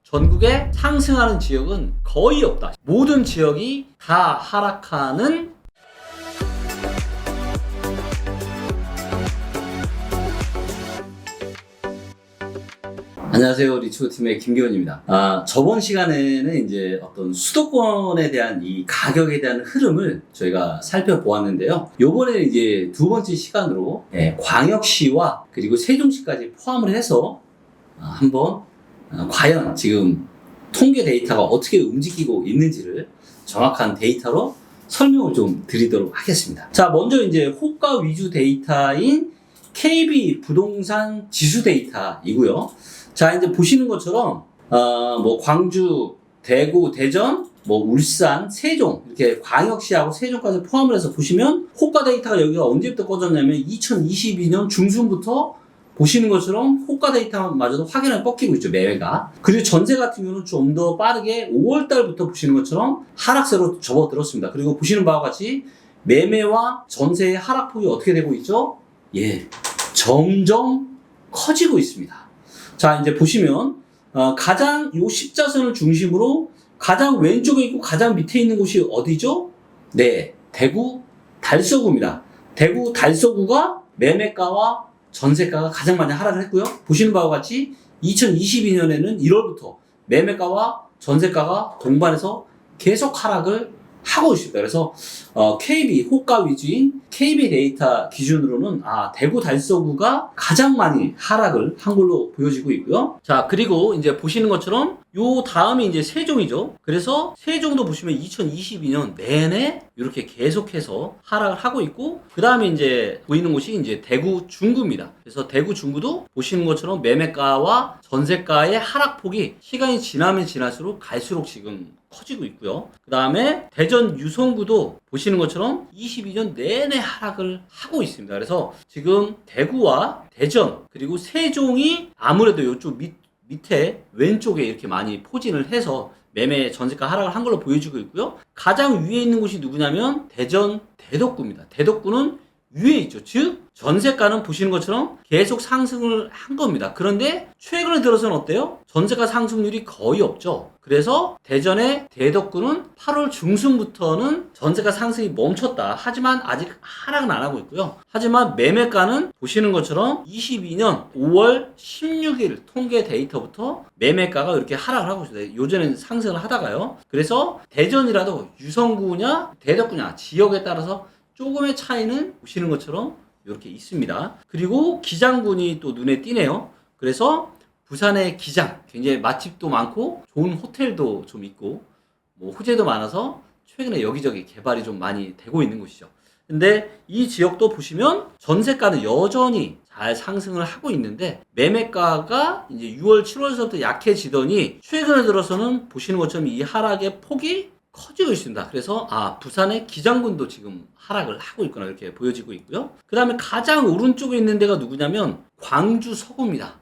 전국에 상승하는 지역은 거의 없다. 모든 지역이 다 하락하는. 안녕하세요. 리츠고팀의 김기원입니다. 저번 시간에는 이제 어떤 수도권에 대한 이 가격에 대한 흐름을 저희가 살펴보았는데요. 요번에는 이제 두 번째 시간으로 광역시와 그리고 세종시까지 포함을 해서 한번 과연 지금 통계 데이터가 어떻게 움직이고 있는지를 정확한 데이터로 설명을 좀 드리도록 하겠습니다. 자, 먼저 이제 호가 위주 데이터인 KB 부동산 지수 데이터이고요. 자, 이제 보시는 것처럼 뭐 광주, 대구, 대전, 뭐 울산, 세종 이렇게 광역시하고 세종까지 포함을 해서 보시면 호가 데이터가 여기가 언제부터 꺼졌냐면 2022년 중순부터 보시는 것처럼 호가 데이터마저도 확연하게 꺾이고 있죠, 매매가. 그리고 전세 같은 경우는 좀 더 빠르게 5월달부터 보시는 것처럼 하락세로 접어들었습니다. 그리고 보시는 바와 같이 매매와 전세의 하락폭이 어떻게 되고 있죠? 점점 커지고 있습니다. 자, 이제 보시면 가장 요 십자선을 중심으로 가장 왼쪽에 있고 가장 밑에 있는 곳이 어디죠? 네, 대구 달서구입니다. 대구 달서구가 매매가와 전세가가 가장 많이 하락을 했고요. 보시는 바와 같이 2022년에는 1월부터 매매가와 전세가가 동반해서 계속 하락을 하고 있습니다. 그래서 KB 호가 위주인 KB 데이터 기준으로는 대구 달서구가 가장 많이 하락을 한 걸로 보여지고 있고요. 자, 그리고 이제 보시는 것처럼 요 다음이 이제 세종이죠. 그래서 세종도 보시면 2022년 내내 이렇게 계속해서 하락을 하고 있고, 그 다음에 이제 보이는 곳이 이제 대구 중구입니다. 그래서 대구 중구도 보시는 것처럼 매매가와 전세가의 하락폭이 시간이 지나면 지날수록 갈수록 지금 커지고 있고요. 그 다음에 대전 유성구도 보시는 것처럼 22년 내내 하락을 하고 있습니다. 그래서 지금 대구와 대전 그리고 세종이 아무래도 이쪽 밑에 왼쪽에 이렇게 많이 포진을 해서 매매 전세가 하락을 한 걸로 보여지고 있고요. 가장 위에 있는 곳이 누구냐면 대전 대덕구입니다. 대덕구는 위에 있죠. 즉 전세가는 보시는 것처럼 계속 상승을 한 겁니다. 그런데 최근에 들어서는 어때요? 전세가 상승률이 거의 없죠. 그래서 대전의 대덕구는 8월 중순부터는 전세가 상승이 멈췄다. 하지만 아직 하락은 안 하고 있고요. 하지만 매매가는 보시는 것처럼 22년 5월 16일 통계 데이터부터 매매가가 이렇게 하락을 하고 있어요. 요전에는 상승을 하다가요. 그래서 대전이라도 유성구냐 대덕구냐 지역에 따라서 조금의 차이는 보시는 것처럼 이렇게 있습니다. 그리고 기장군이 또 눈에 띄네요. 그래서 부산의 기장, 굉장히 맛집도 많고 좋은 호텔도 좀 있고 뭐 호재도 많아서 최근에 여기저기 개발이 좀 많이 되고 있는 곳이죠. 근데 이 지역도 보시면 전세가는 여전히 잘 상승을 하고 있는데 매매가가 이제 6월, 7월서부터 약해지더니 최근에 들어서는 보시는 것처럼 이 하락의 폭이 커지고 있습니다. 그래서 부산의 기장군도 지금 하락을 하고 있거나 이렇게 보여지고 있고요. 그 다음에 가장 오른쪽에 있는 데가 누구냐면 광주 서구입니다.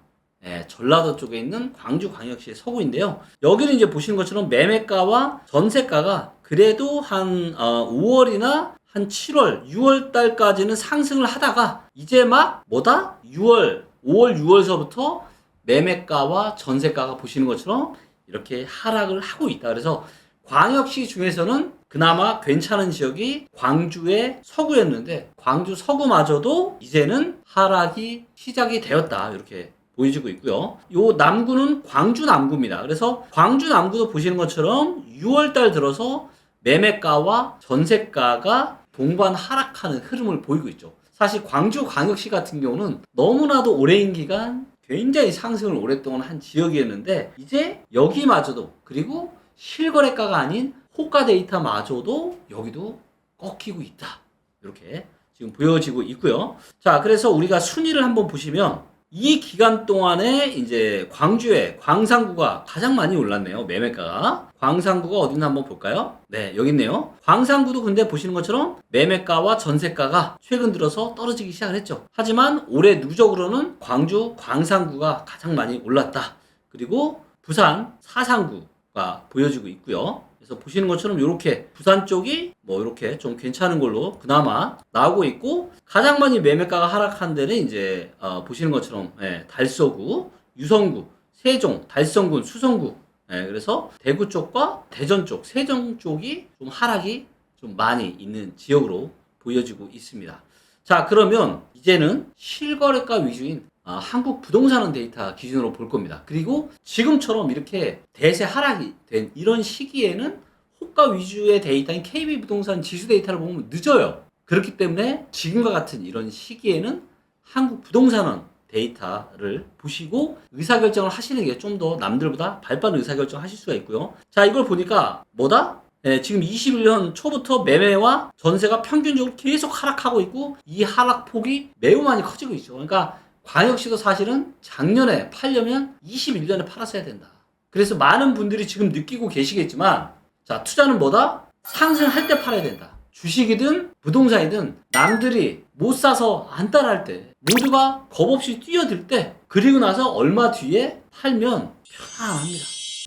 전라도 쪽에 있는 광주광역시의 서구인데요. 여기는 이제 보시는 것처럼 매매가와 전세가가 그래도 한 5월이나 한 7월, 6월 달까지는 상승을 하다가 이제 막 5월, 6월서부터 매매가와 전세가가 보시는 것처럼 이렇게 하락을 하고 있다. 그래서 광역시 중에서는 그나마 괜찮은 지역이 광주의 서구였는데 광주 서구마저도 이제는 하락이 시작이 되었다. 이렇게 보여지고 있고요. 요 남구는 광주 남구입니다. 그래서 광주 남구도 보시는 것처럼 6월달 들어서 매매가와 전세가가 동반 하락하는 흐름을 보이고 있죠. 사실 광주 광역시 같은 경우는 너무나도 오랜 기간 굉장히 상승을 오랫동안 한 지역이었는데 이제 여기마저도 그리고 실거래가가 아닌 호가 데이터마저도 여기도 꺾이고 있다. 이렇게 지금 보여지고 있고요. 자, 그래서 우리가 순위를 한번 보시면 이 기간 동안에 이제 광주의 광산구가 가장 많이 올랐네요. 매매가가. 광산구가 어딘지 한번 볼까요? 네, 여기 있네요. 광산구도 근데 보시는 것처럼 매매가와 전세가가 최근 들어서 떨어지기 시작을 했죠. 하지만 올해 누적으로는 광주 광산구가 가장 많이 올랐다. 그리고 부산 사상구가 보여지고 있고요. 그래서 보시는 것처럼 이렇게 부산 쪽이 뭐 이렇게 좀 괜찮은 걸로 그나마 나오고 있고, 가장 많이 매매가가 하락한 데는 이제 보시는 것처럼 달서구, 유성구, 세종, 달성군, 수성구 그래서 대구 쪽과 대전 쪽, 세종 쪽이 좀 하락이 좀 많이 있는 지역으로 보여지고 있습니다. 자, 그러면 이제는 실거래가 위주인 한국 부동산 데이터 기준으로 볼 겁니다. 그리고 지금처럼 이렇게 대세 하락이 된 이런 시기에는 호가 위주의 데이터인 KB 부동산 지수 데이터를 보면 늦어요. 그렇기 때문에 지금과 같은 이런 시기에는 한국 부동산 데이터를 보시고 의사결정을 하시는 게 좀 더 남들보다 발빠른 의사결정을 하실 수가 있고요. 자, 이걸 보니까 뭐다? 지금 21년 초부터 매매와 전세가 평균적으로 계속 하락하고 있고 이 하락폭이 매우 많이 커지고 있죠. 그러니까 광역시도 사실은 작년에 팔려면 21년에 팔았어야 된다. 그래서 많은 분들이 지금 느끼고 계시겠지만 자, 투자는 뭐다? 상승할 때 팔아야 된다. 주식이든 부동산이든 남들이 못 사서 안 따라할 때 모두가 겁없이 뛰어들 때 그리고 나서 얼마 뒤에 팔면 편안합니다.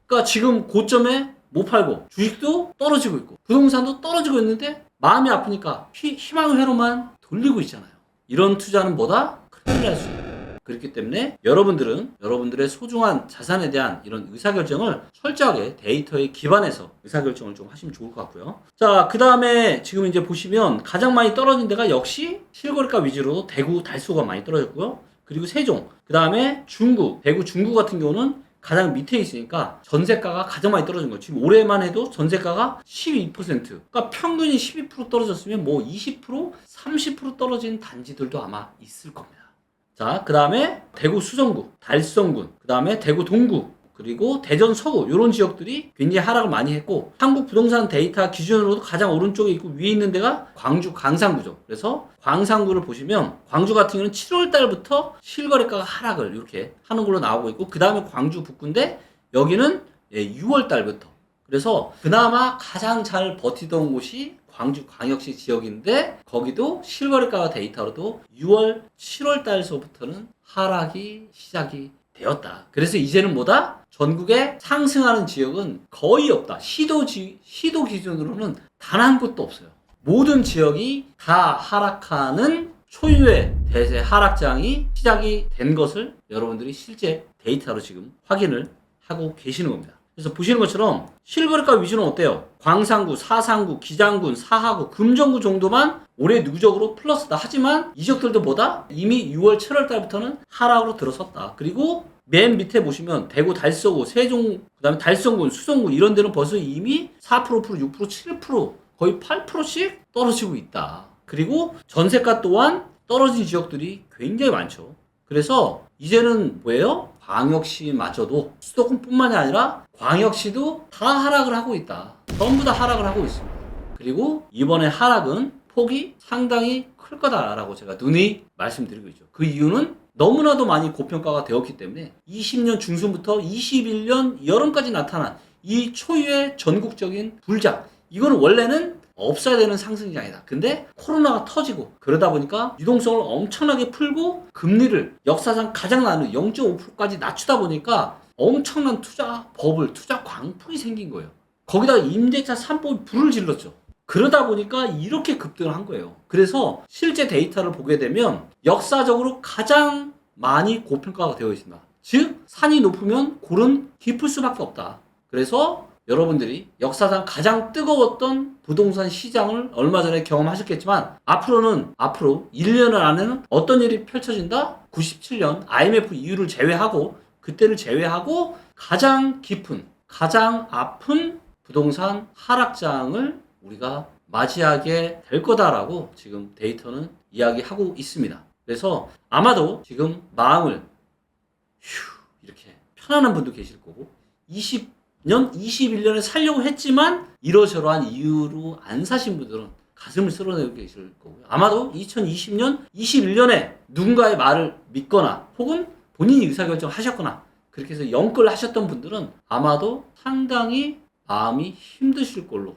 그러니까 지금 고점에 못 팔고 주식도 떨어지고 있고 부동산도 떨어지고 있는데 마음이 아프니까 희망의 회로만 돌리고 있잖아요. 이런 투자는 뭐다? 큰일 날 수 있어요. 그렇기 때문에 여러분들은 여러분들의 소중한 자산에 대한 이런 의사결정을 철저하게 데이터에 기반해서 의사결정을 좀 하시면 좋을 것 같고요. 자, 그 다음에 지금 이제 보시면 가장 많이 떨어진 데가 역시 실거래가 위주로 대구, 달서가 많이 떨어졌고요. 그리고 세종, 그 다음에 중구, 대구, 중구 같은 경우는 가장 밑에 있으니까 전세가가 가장 많이 떨어진 거예요. 지금 올해만 해도 전세가가 12%. 그러니까 평균이 12% 떨어졌으면 뭐 20%, 30% 떨어진 단지들도 아마 있을 겁니다. 자, 그 다음에 대구 수성구, 달성군, 그 다음에 대구 동구, 그리고 대전 서구 이런 지역들이 굉장히 하락을 많이 했고 한국 부동산 데이터 기준으로도 가장 오른쪽에 있고 위에 있는 데가 광주 광산구죠. 그래서 광산구를 보시면 광주 같은 경우는 7월 달부터 실거래가가 하락을 이렇게 하는 걸로 나오고 있고 그 다음에 광주 북구인데 여기는 6월 달부터 그래서 그나마 가장 잘 버티던 곳이 광주 광역시 지역인데 거기도 실거래가 데이터로도 6월, 7월 달서부터는 하락이 시작이 되었다. 그래서 이제는 뭐다? 전국에 상승하는 지역은 거의 없다. 시도 기준으로는 단 한 곳도 없어요. 모든 지역이 다 하락하는 초유의 대세 하락장이 시작이 된 것을 여러분들이 실제 데이터로 지금 확인을 하고 계시는 겁니다. 그래서 보시는 것처럼 실거래가 위주는 어때요? 광산구, 사상구, 기장군, 사하구, 금정구 정도만 올해 누적으로 플러스다. 하지만 이 지역들도 뭐다? 이미 6월, 7월 달부터는 하락으로 들어섰다. 그리고 맨 밑에 보시면 대구, 달서구, 세종, 그 다음에 달성군, 수성군 이런 데는 벌써 이미 4%, 6%, 7% 거의 8%씩 떨어지고 있다. 그리고 전세가 또한 떨어진 지역들이 굉장히 많죠. 그래서 이제는 뭐예요? 광역시마저도 수도권뿐만이 아니라 광역시도 다 하락을 하고 있다. 전부 다 하락을 하고 있습니다. 그리고 이번에 하락은 폭이 상당히 클 거다라고 제가 누누이 말씀드리고 있죠. 그 이유는 너무나도 많이 고평가가 되었기 때문에 20년 중순부터 21년 여름까지 나타난 이 초유의 전국적인 불작 이거는 원래는 없어야 되는 상승장이다. 근데 코로나가 터지고 그러다 보니까 유동성을 엄청나게 풀고 금리를 역사상 가장 낮은 0.5%까지 낮추다 보니까 엄청난 투자 버블, 투자 광풍이 생긴 거예요. 거기다가 임대차 3법이 불을 질렀죠. 그러다 보니까 이렇게 급등을 한 거예요. 그래서 실제 데이터를 보게 되면 역사적으로 가장 많이 고평가가 되어 있습니다. 즉 산이 높으면 골은 깊을 수밖에 없다. 그래서 여러분들이 역사상 가장 뜨거웠던 부동산 시장을 얼마 전에 경험하셨겠지만 앞으로 1년 안에는 어떤 일이 펼쳐진다? 97년 IMF 이후를 제외하고 그때를 제외하고 가장 깊은 가장 아픈 부동산 하락장을 우리가 맞이하게 될 거다라고 지금 데이터는 이야기하고 있습니다. 그래서 아마도 지금 마음을 이렇게 편안한 분도 계실 거고 20년, 21년에 살려고 했지만 이러저러한 이유로 안 사신 분들은 가슴을 쓸어내고 계실 거고요. 아마도 2020년, 21년에 누군가의 말을 믿거나 혹은 본인이 의사결정 하셨거나 그렇게 해서 영끌 하셨던 분들은 아마도 상당히 마음이 힘드실 걸로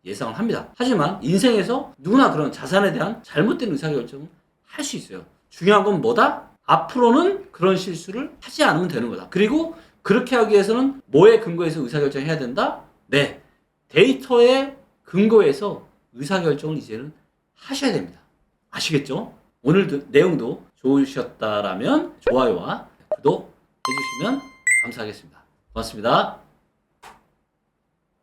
예상을 합니다. 하지만 인생에서 누구나 그런 자산에 대한 잘못된 의사결정을 할 수 있어요. 중요한 건 뭐다? 앞으로는 그런 실수를 하지 않으면 되는 거다. 그리고 그렇게 하기 위해서는 뭐에 근거해서 의사결정을 해야 된다? 네, 데이터에 근거해서 의사결정을 이제는 하셔야 됩니다. 아시겠죠? 오늘 내용도 좋으셨다라면 좋아요와 구독 해주시면 감사하겠습니다. 고맙습니다.